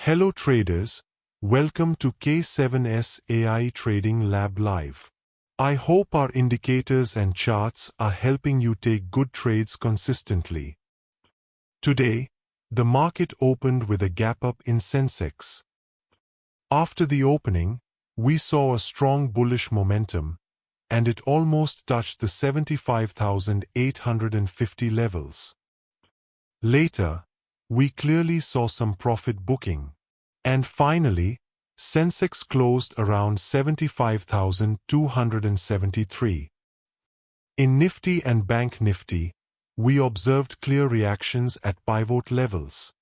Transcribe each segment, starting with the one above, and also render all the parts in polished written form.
Hello traders, welcome to K7S AI Trading Lab Live. I hope our indicators and charts are helping you take good trades consistently. Today, the market opened with a gap up in Sensex. After the opening, we saw a strong bullish momentum, and it almost touched the 75,850 levels. Later, we clearly saw some profit booking. And finally, Sensex closed around 75,273. In Nifty and Bank Nifty, we observed clear reactions at pivot levels.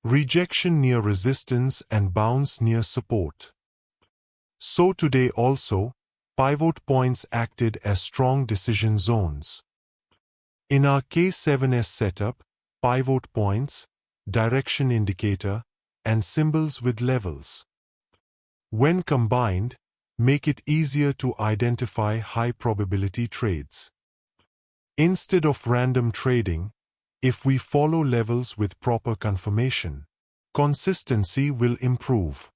Rejection near resistance and bounce near support. So today also, pivot points acted as strong decision zones. In our K7S setup, pivot points, direction indicator, and symbols with levels. When combined, make it easier to identify high-probability trades. Instead of random trading, if we follow levels with proper confirmation, consistency will improve.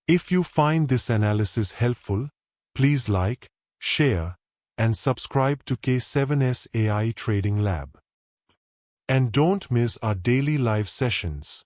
If you find this analysis helpful, please like, share, and subscribe to K7S AI Trading Lab. And don't miss our daily live sessions.